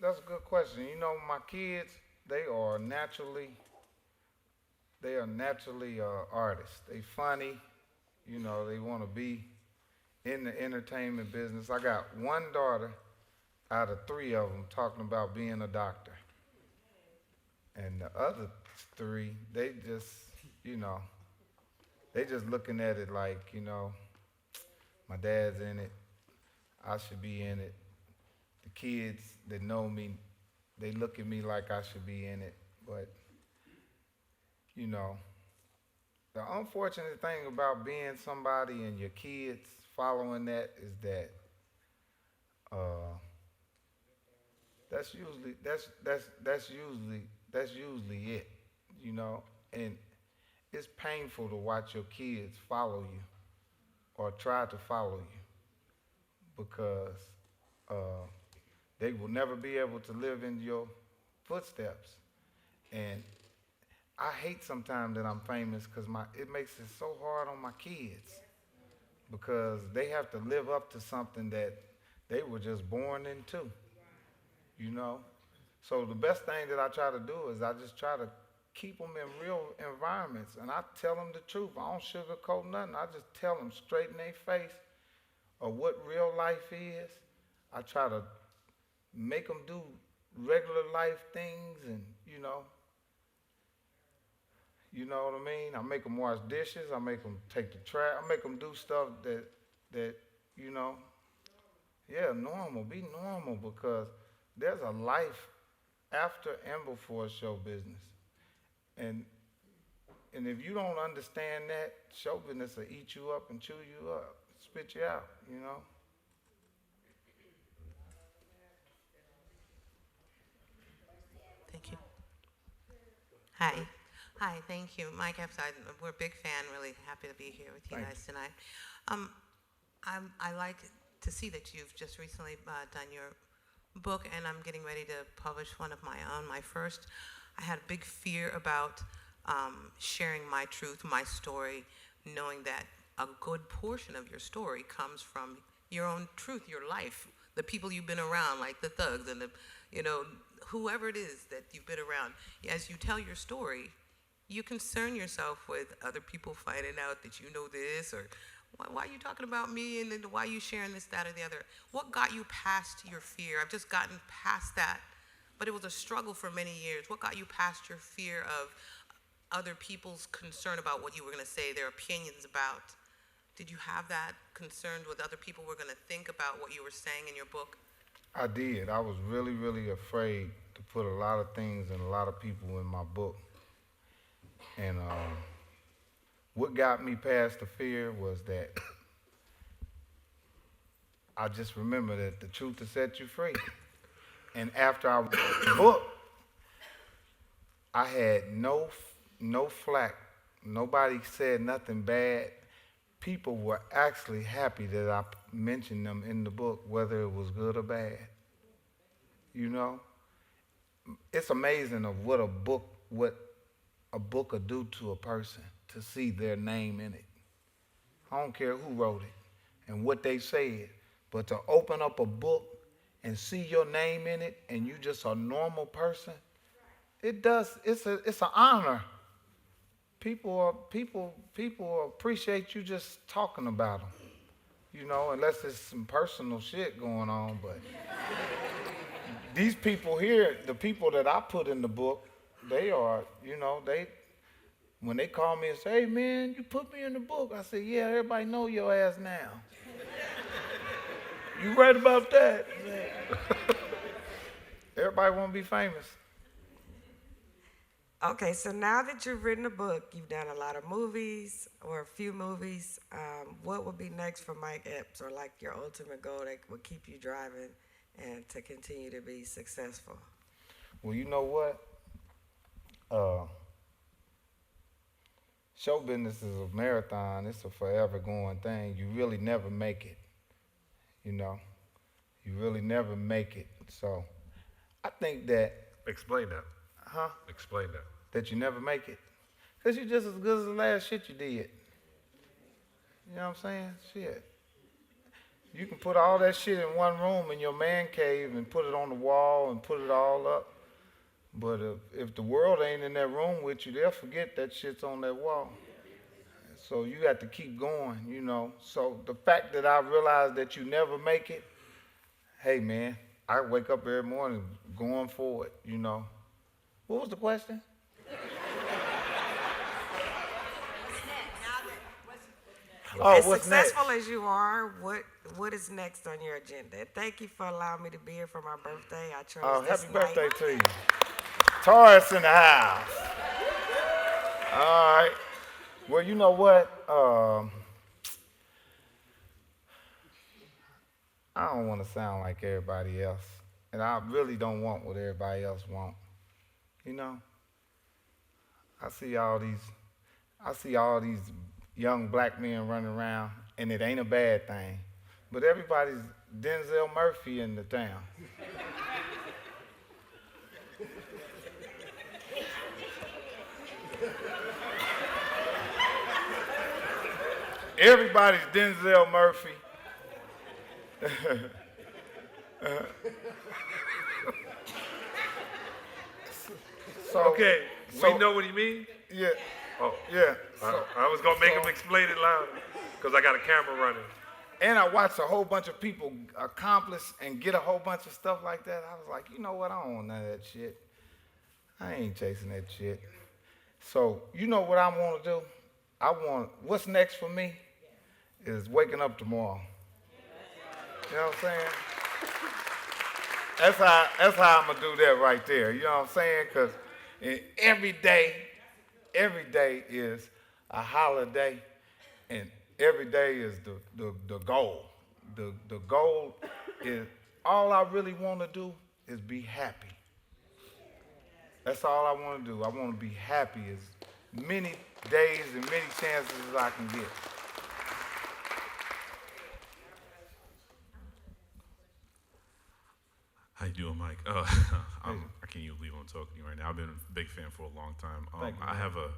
Speaker 2: That's a good question. My kids, they are naturally artists. They funny. They want to be in the entertainment business. I got one daughter out of three of them talking about being a doctor. And the other three, they just looking at it like, my dad's in it, I should be in it. The kids that know me, they look at me like I should be in it. But, the unfortunate thing about being somebody and your kids following that is that that's usually it, and it's painful to watch your kids follow you or try to follow you, because they will never be able to live in your footsteps. And I hate sometimes that I'm famous, because it makes it so hard on my kids, because they have to live up to something that they were just born into, So the best thing that I try to do is I just try to keep them in real environments, and I tell them the truth. I don't sugarcoat nothing. I just tell them straight in their face of what real life is. I try to make them do regular life things, and you know what I mean? I make them wash dishes. I make them take the trash. I make them do stuff that you know, yeah, normal. Be normal, because there's a life after and before show business. And if you don't understand that, show business will eat you up and chew you up, spit you out, you know?
Speaker 8: Thank you. Hi. Hi, thank you. Mike Epps, we're a big fan, really happy to be here with you guys tonight. I like to see that you've just recently done your book, and I'm getting ready to publish one of my own, my first. I had a big fear about sharing my truth, my story, knowing that a good portion of your story comes from your own truth, your life, the people you've been around, like the thugs and the, you know, whoever it is that you've been around. As you tell your story, you concern yourself with other people finding out that you know this, or why are you talking about me, and then why are you sharing this, that, or the other? What got you past your fear? I've just gotten past that, but it was a struggle for many years. What got you past your fear of other people's concern about what you were going to say, their opinions about? Did you have that concern with other people were going to think about what you were saying in your book?
Speaker 2: I did. I was really, really afraid to put a lot of things and a lot of people in my book. And what got me past the fear was that I just remember that the truth will set you free. And after I wrote the book, I had no flack. Nobody said nothing bad. People were actually happy that I mentioned them in the book, whether it was good or bad. You know? It's amazing of what a book will do to a person, to see their name in it. I don't care who wrote it and what they said, but to open up a book and see your name in it and you just a normal person, it's an honor. People appreciate you just talking about them, you know, unless there's some personal shit going on. But these people here, the people that I put in the book, they are, you know, when they call me and say, hey man, you put me in the book, I say, yeah, everybody know your ass now. You right about that? Everybody want to be famous.
Speaker 9: Okay, so now that you've written a book, you've done a lot of movies or a few movies. What would be next for Mike Epps, or like your ultimate goal that would keep you driving and to continue to be successful?
Speaker 2: Well, you know what? Show business is a marathon. It's a forever going thing. You really never make it, you know? You really never make it. So I think that...
Speaker 1: Explain that.
Speaker 2: Huh?
Speaker 1: Explain that.
Speaker 2: That you never make it? Because you're just as good as the last shit you did. You know what I'm saying? Shit. You can put all that shit in one room in your man cave and put it on the wall and put it all up. But if the world ain't in that room with you, they'll forget that shit's on that wall. So you got to keep going, you know. So the fact that I realized that you never make it, hey, man, I wake up every morning going for it, you know. What was the question?
Speaker 9: As successful as you are, what is next on your agenda? Thank you for allowing me to be here for my birthday. I chose this
Speaker 2: happy
Speaker 9: night.
Speaker 2: birthday to you. Taurus in the house. All right. Well, you know what? I don't want to sound like everybody else, and I really don't want what everybody else wants. You know, I see all these young black men running around, and it ain't a bad thing. But everybody's Denzel Murphy in the town. Everybody's Denzel Murphy.
Speaker 1: Okay, we know what he means?
Speaker 2: Yeah.
Speaker 1: Oh.
Speaker 2: Yeah.
Speaker 1: I was going to make him explain it louder because I got a camera running.
Speaker 2: And I watched a whole bunch of people accomplish and get a whole bunch of stuff like that. I was like, you know what? I don't want none of that shit. I ain't chasing that shit. So you know what I want to do? What's next for me is waking up tomorrow. You know what I'm saying? That's how I'm going to do that right there. You know what I'm saying? Because every day is a holiday, and every day is the goal. The goal is, all I really want to do is be happy. That's all I want to do. I want to be happy as many days and many chances as I can get.
Speaker 10: How you doing, Mike? I can't even believe I'm talking to you right now. I've been a big fan for a long time.
Speaker 1: Thank you,
Speaker 10: I have a.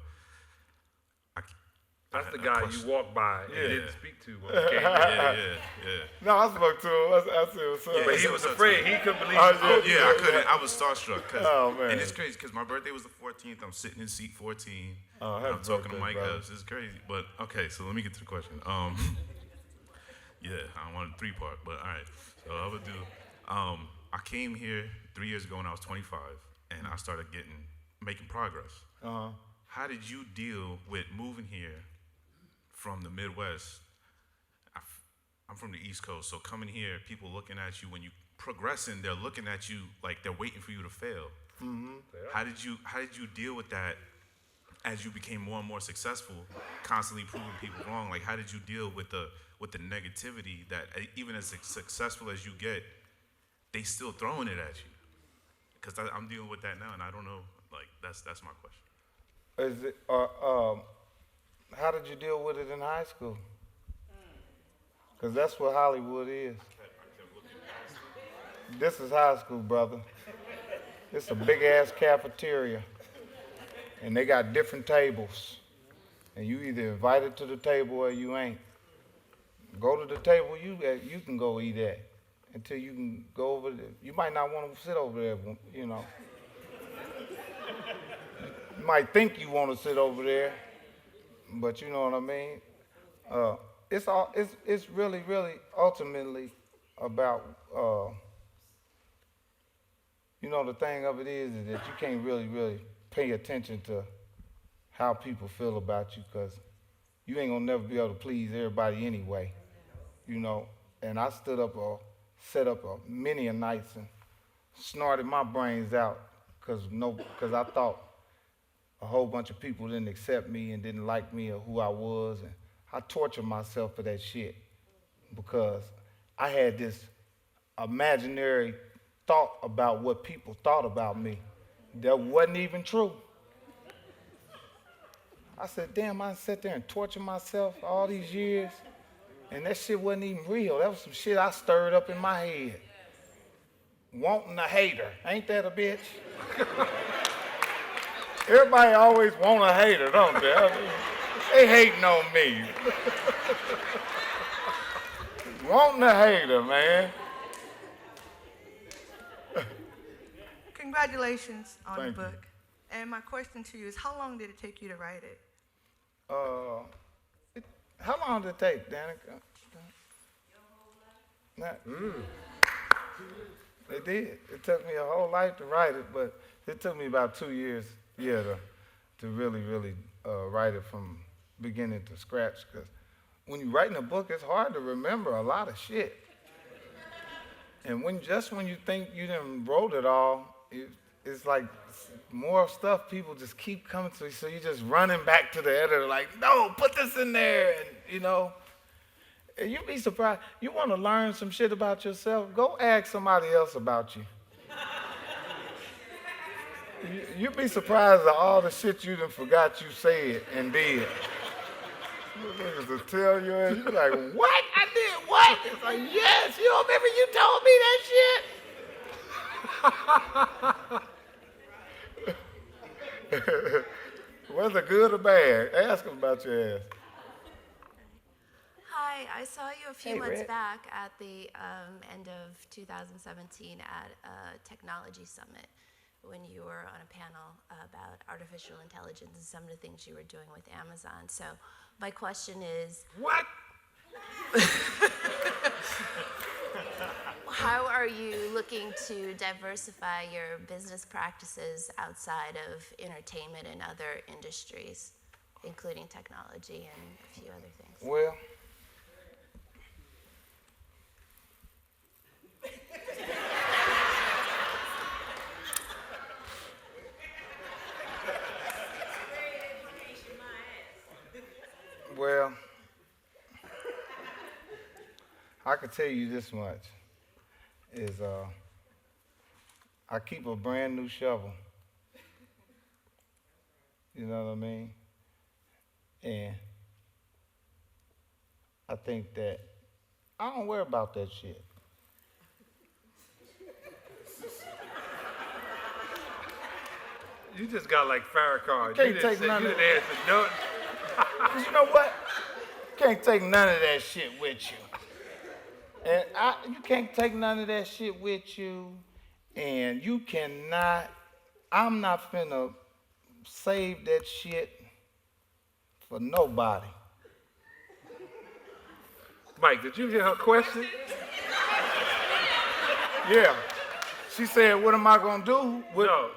Speaker 1: That's the guy you walked by and didn't speak to when you came in.
Speaker 10: Yeah.
Speaker 2: No, I spoke to him. I said, what's up?
Speaker 10: Yeah,
Speaker 1: But he was afraid. He couldn't believe
Speaker 10: I
Speaker 1: it.
Speaker 10: I was starstruck.
Speaker 2: Oh, man.
Speaker 10: And it's crazy because my birthday was the 14th. I'm sitting in seat 14.
Speaker 2: Oh,
Speaker 10: and
Speaker 2: happy
Speaker 10: I'm talking to
Speaker 2: birthday,
Speaker 10: Mike
Speaker 2: brother.
Speaker 10: Epps. It's crazy. But okay, so let me get to the question. Yeah, I wanted a 3-part, but all right. So I would do. I came here 3 years ago when I was 25, and I started making progress.
Speaker 2: Uh-huh.
Speaker 10: How did you deal with moving here from the Midwest? I'm from the East Coast, so coming here, people looking at you when you progressing, they're looking at you like they're waiting for you to fail.
Speaker 2: Mm-hmm.
Speaker 10: How did you deal with that as you became more and more successful, constantly proving people wrong? Like, how did you deal with the negativity that even as successful as you get, they still throwing it at you? Because I'm dealing with that now, and I don't know. Like, that's my question.
Speaker 2: Is it, how did you deal with it in high school? Because that's what Hollywood is. This is high school, brother. It's a big-ass cafeteria, and they got different tables, and you either invited to the table or you ain't. Go to the table you can go eat at until you can go over there. You might not want to sit over there, you know. You might think you want to sit over there, but you know what I mean? It's really, really ultimately about, you know, the thing of it is that you can't really, really pay attention to how people feel about you, because you ain't gonna never be able to please everybody anyway, you know. And I set up many a nights and snorted my brains out because I thought a whole bunch of people didn't accept me and didn't like me or who I was, and I tortured myself for that shit because I had this imaginary thought about what people thought about me that wasn't even true. I said, damn, I sat there and tortured myself all these years, and that shit wasn't even real. That was some shit I stirred up in my head. Wanting a hater, ain't that a bitch? Everybody always want a hater, don't they? They hating on me. Wanting a hater, man.
Speaker 11: Congratulations on
Speaker 2: Thank
Speaker 11: the
Speaker 2: you.
Speaker 11: book. And my question to you is, how long did it take you to write it?
Speaker 2: How long did it take, Danica? It did. It took me a whole life to write it, but it took me about 2 years, to really, really write it from beginning to scratch. Because when you're writing a book, it's hard to remember a lot of shit. And when you think you done wrote it all, it's like more stuff people just keep coming to you, so you're just running back to the editor like, no, put this in there, and you know. And you'd be surprised. You want to learn some shit about yourself? Go ask somebody else about you. You'd be surprised at all the shit you done forgot you said and did. Niggas will tell you, and you're like, what? I did what? It's like, yes, you don't remember you told me that shit? Whether good or bad, ask them about your ass.
Speaker 12: Hi, I saw you a few
Speaker 2: Hey,
Speaker 12: months
Speaker 2: Rick.
Speaker 12: back at the end of 2017 at a technology summit when you were on a panel about artificial intelligence and some of the things you were doing with Amazon. So my question is,
Speaker 1: What?
Speaker 12: How are you looking to diversify your business practices outside of entertainment and other industries, including technology and a few other things?
Speaker 2: Well, well, I can tell you this much, is I keep a brand new shovel. You know what I mean? And I think that I don't worry about that shit.
Speaker 1: You just got like Farrakhan.
Speaker 2: You can't
Speaker 1: didn't
Speaker 2: take
Speaker 1: say,
Speaker 2: none
Speaker 1: you
Speaker 2: of
Speaker 1: didn't answer no.
Speaker 2: Cause you know what? Can't take none of that shit with you. And you can't take none of that shit with you. And you cannot, I'm not finna save that shit for nobody.
Speaker 1: Mike, did you hear her question?
Speaker 2: Yeah. She said, what am I gonna do?
Speaker 1: No.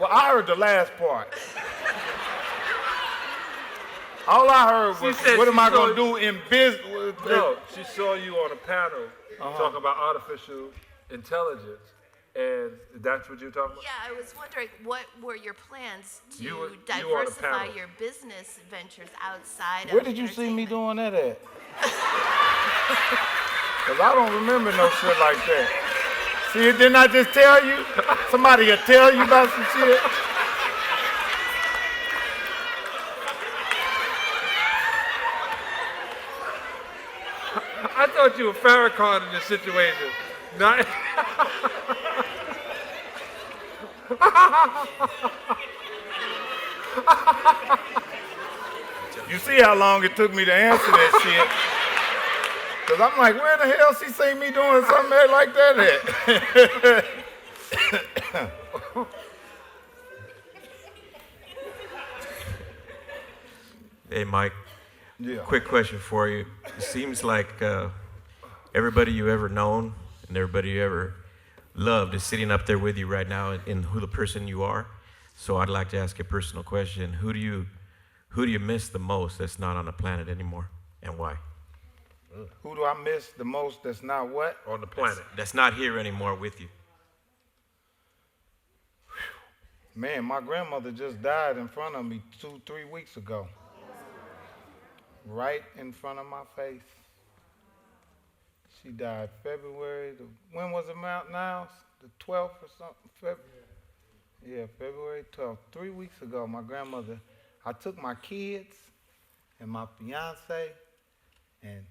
Speaker 2: Well, I heard the last part. All I heard was, what am I gonna do in business?
Speaker 1: No, she saw you on a panel talking about artificial intelligence, and that's what you're talking about?
Speaker 12: Yeah, I was wondering, what were your plans to
Speaker 1: You were on a
Speaker 12: diversify
Speaker 1: panel.
Speaker 12: your business ventures outside of
Speaker 2: Where did you see me doing that at? Cause I don't remember no shit like that. See, didn't I just tell you? Somebody will tell you about some shit.
Speaker 1: I thought you were Farrakhan in this situation. Not
Speaker 2: You see how long it took me to answer that shit? Cause I'm like, where the hell she see me doing something like that at?
Speaker 13: Hey, Mike.
Speaker 2: Yeah.
Speaker 13: Quick question for you. It seems like everybody you ever known and everybody you ever loved is sitting up there with you right now in who the person you are. So I'd like to ask you a personal question. Who do you miss the most that's not on the planet anymore, and why?
Speaker 2: Who do I miss the most that's not what?
Speaker 1: on the planet.
Speaker 13: That's not here anymore with you.
Speaker 2: Man, my grandmother just died in front of me 2-3 weeks ago. Right in front of my face. She died February, when was it now? The 12th or something? Yeah, February 12th. 3 weeks ago, my grandmother, I took my kids and my fiance and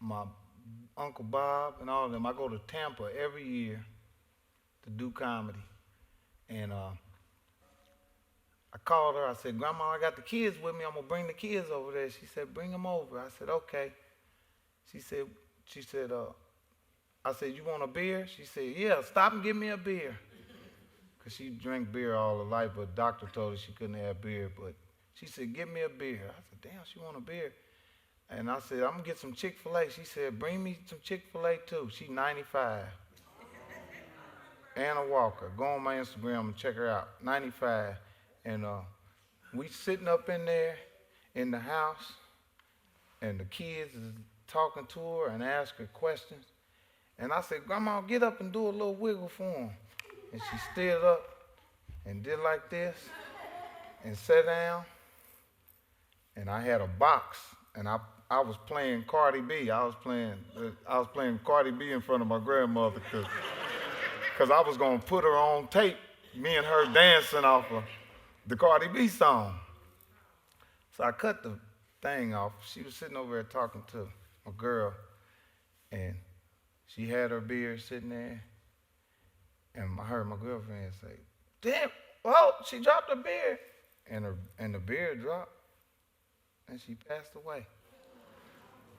Speaker 2: my Uncle Bob and all of them. I go to Tampa every year to do comedy. And I called her. I said, Grandma, I got the kids with me. I'm going to bring the kids over there. She said, bring them over. I said, okay. She said, I said, you want a beer? She said, yeah, stop and give me a beer. Because she drank beer all her life, but the doctor told her she couldn't have beer. But she said, give me a beer. I said, damn, she want a beer. And I said, I'm going to get some Chick-fil-A. She said, bring me some Chick-fil-A too. She's 95. Anna Walker. Go on my Instagram and check her out. 95. And we sitting up in there in the house, and the kids is talking to her and asking her questions. And I said, Grandma, get up and do a little wiggle for him. And she stood up and did like this and sat down. And I had a box, and I was playing Cardi B. I was playing Cardi B in front of my grandmother because I was gonna put her on tape, me and her dancing off of the Cardi B song. So I cut the thing off. She was sitting over there talking to a girl, and she had her beer sitting there, and I heard my girlfriend say, damn, oh, she dropped her beer. And the beer dropped, and she passed away.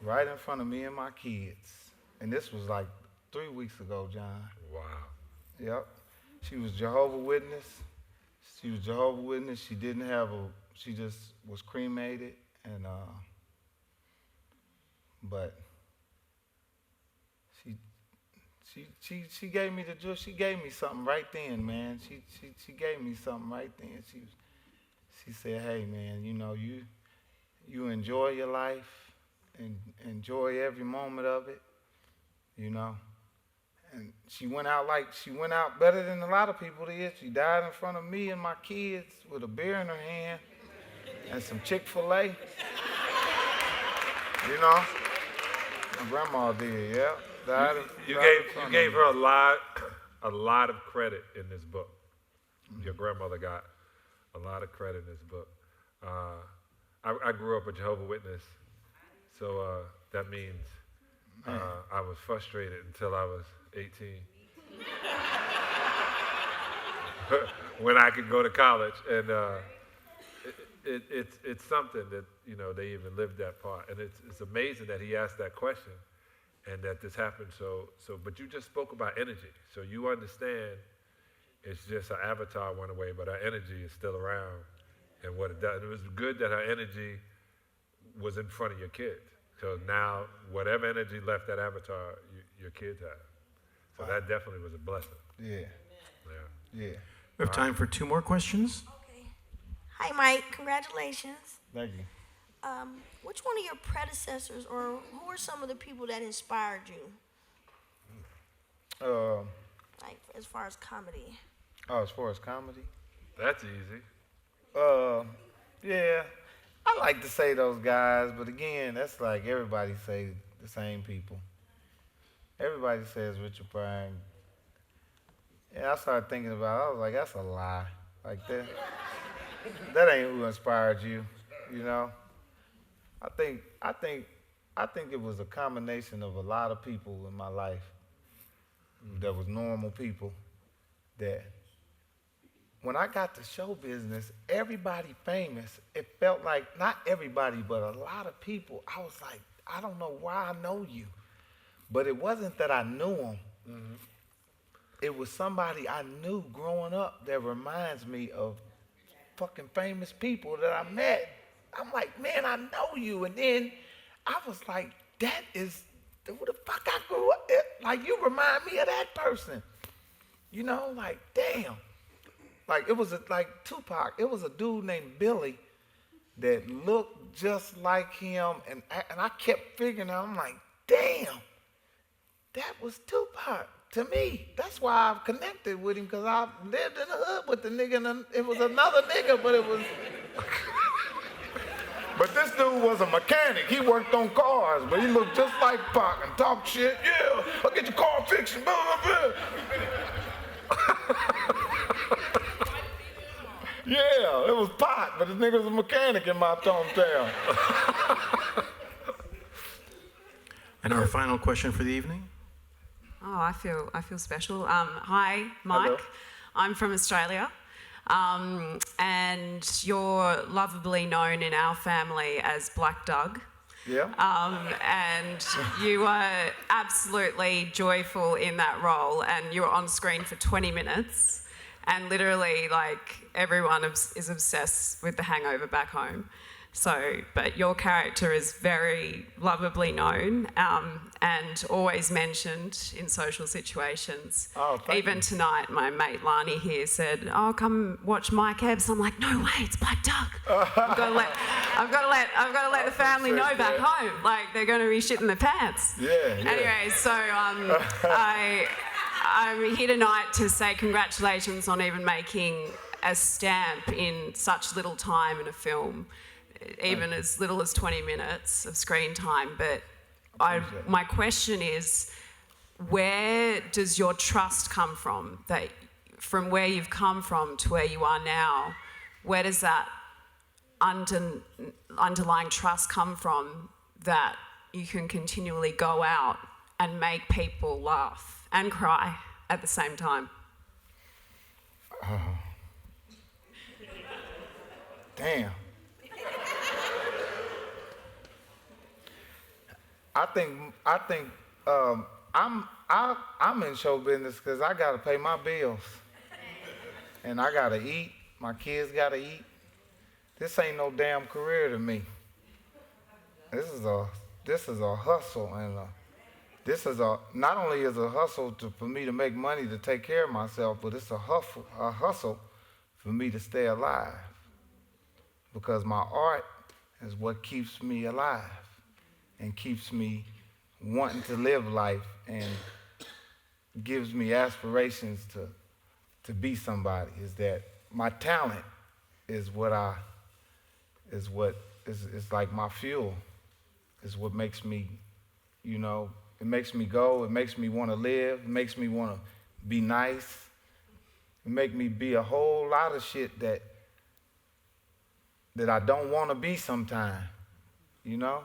Speaker 2: Right in front of me and my kids. And this was like 3 weeks ago, John.
Speaker 1: Wow.
Speaker 2: Yep. She was Jehovah's Witness. She didn't have she just was cremated. And, but She gave me the joy. She gave me something right then, man. She gave me something right then. She said, hey, man, you know, you enjoy your life and enjoy every moment of it, you know. And she went out better than a lot of people did. She died in front of me and my kids with a beer in her hand and some Chick-fil-A. You know, my grandma did, yeah.
Speaker 1: You gave her a lot of credit in this book. Your grandmother got a lot of credit in this book. I grew up a Jehovah's Witness, so that means I was frustrated until I was 18. When I could go to college, and it's something that, you know, they even lived that part, and it's amazing that he asked that question, and that this happened. So, but you just spoke about energy, so you understand. It's just her avatar went away, but her energy is still around, and what it does. It was good that her energy was in front of your kids, because now whatever energy left that avatar, your kids have. So that definitely was a blessing.
Speaker 2: Yeah.
Speaker 3: We have time for 2 more questions.
Speaker 11: Okay. Hi, Mike. Congratulations.
Speaker 2: Thank you.
Speaker 11: Which one of your predecessors, or who are some of the people that inspired you? Like, as far as comedy.
Speaker 2: Oh, as far as comedy?
Speaker 1: That's easy.
Speaker 2: Yeah. I like to say those guys, but again, that's like everybody say the same people. Everybody says Richard Pryor. And I started thinking about it. I was like, that's a lie. Like that ain't who inspired you, you know? I think it was a combination of a lot of people in my life that was normal people that when I got to show business, everybody famous, it felt like, not everybody, but a lot of people, I was like, I don't know why I know you. But it wasn't that I knew them. Mm-hmm. It was somebody I knew growing up that reminds me of fucking famous people that I met. I'm like, man, I know you. And then I was like, that is who the fuck I grew up with. Like, you remind me of that person. You know, like, damn. Like, it was like Tupac. It was a dude named Billy that looked just like him. And I kept figuring out, I'm like, damn, that was Tupac to me. That's why I've connected with him, because I lived in the hood with the nigga. And it was another nigga, but it was... But this dude was a mechanic. He worked on cars, but he looked just like Pac and talked shit. Yeah, I'll get your car fixed. Blah, blah, blah. Yeah, it was Pac, but this nigga was a mechanic in my hometown.
Speaker 3: And our final question for the evening.
Speaker 14: Oh, I feel special. Hi, Mike.
Speaker 2: Hello.
Speaker 14: I'm from Australia. And you're lovably known in our family as Black Doug.
Speaker 2: Yeah.
Speaker 14: And you were absolutely joyful in that role, and you were on screen for 20 minutes, and literally, like, everyone is obsessed with The Hangover back home. So, but your character is very lovably known, and always mentioned in social situations.
Speaker 2: Oh, thank
Speaker 14: Even
Speaker 2: you.
Speaker 14: tonight, my mate Lani here said, "Oh, come watch Mike Epps." I'm like, "No way, it's Black Doug." I've got to let the family know back home. Like, they're going to be shitting their pants.
Speaker 2: Yeah.
Speaker 14: Anyway, so I'm here tonight to say congratulations on even making a stamp in such little time in a film, even as little as 20 minutes of screen time. But my question is, where does your trust come from? That from where you've come from to where you are now, where does that underlying trust come from that you can continually go out and make people laugh and cry at the same time?
Speaker 2: Damn. I think I'm in show business because I gotta pay my bills, and I gotta eat. My kids gotta eat. This ain't no damn career to me. This is a hustle, this is not only is a hustle for me to make money to take care of myself, but it's a hustle for me to stay alive. Because my art is what keeps me alive and keeps me wanting to live life and gives me aspirations to be somebody. Is that my talent is like my fuel, is what makes me, you know, it makes me go, it makes me want to live, it makes me want to be nice, it makes me be a whole lot of shit that I don't want to be sometimes, you know?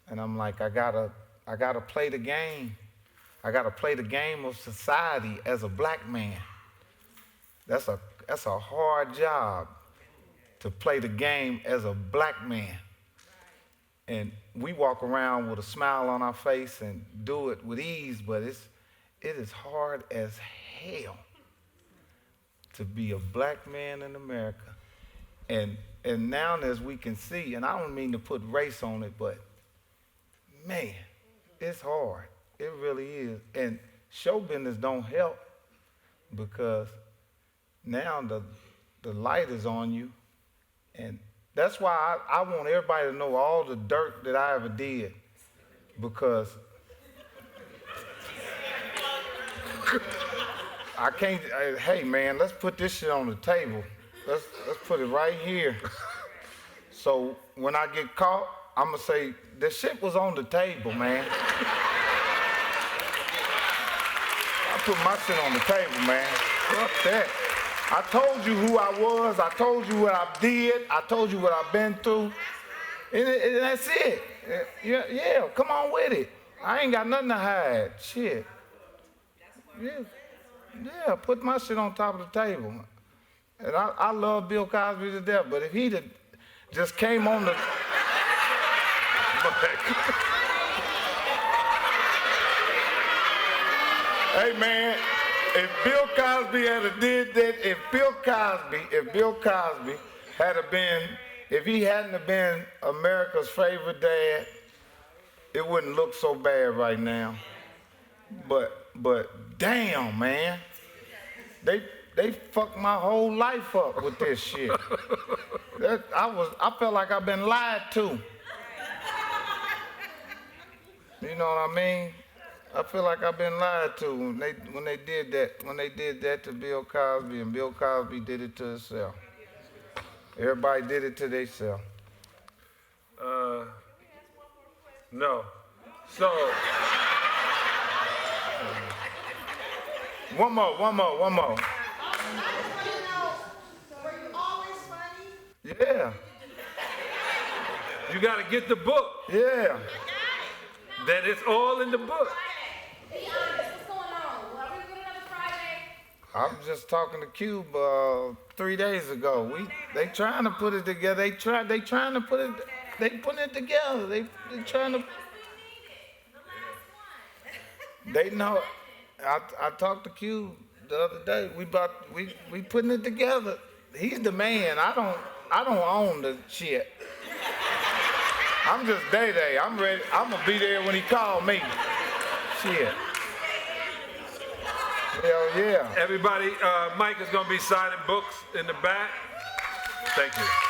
Speaker 2: And I'm like, I gotta play the game. I gotta play the game of society as a black man. That's a hard job, to play the game as a black man. And we walk around with a smile on our face and do it with ease, but it is hard as hell to be a black man in America. And now as we can see, and I don't mean to put race on it, but man, it's hard. It really is. And show business don't help, because now the light is on you. And that's why I want everybody to know all the dirt that I ever did, because I can't, hey man, let's put this shit on the table. Let's put it right here. So when I get caught, I'm gonna say, the shit was on the table, man. I put my shit on the table, man. Fuck that. I told you who I was. I told you what I did. I told you what I've been through. And that's it. Yeah, come on with it. I ain't got nothing to hide. Shit. Yeah, put my shit on top of the table. And I love Bill Cosby to death, but if he just came on the... Hey, man, if Bill Cosby had did that, if Bill Cosby if he hadn't have been America's favorite dad, it wouldn't look so bad right now. But damn, man, they fucked my whole life up with this shit. I felt like I've been lied to. You know what I mean? I feel like I've been lied to when they did that to Bill Cosby, and Bill Cosby did it to himself. Everybody did it to themselves.
Speaker 1: No. So
Speaker 2: one more.
Speaker 11: Were you always funny?
Speaker 2: Yeah.
Speaker 1: you got to get the book.
Speaker 2: Yeah.
Speaker 1: That it's all in the book.
Speaker 11: Be honest, what's going on? Are we getting another Friday?
Speaker 2: I was just talking to Cube 3 days ago. They trying to put it together. They trying to put it. They putting it together. They trying to. They know. I talked to Cube the other day. We putting it together. He's the man. I don't own the shit. I'm just Day. I'm ready. I'm gonna be there when he called me. Shit. Hell yeah.
Speaker 1: Everybody, Mike is gonna be signing books in the back. Thank you.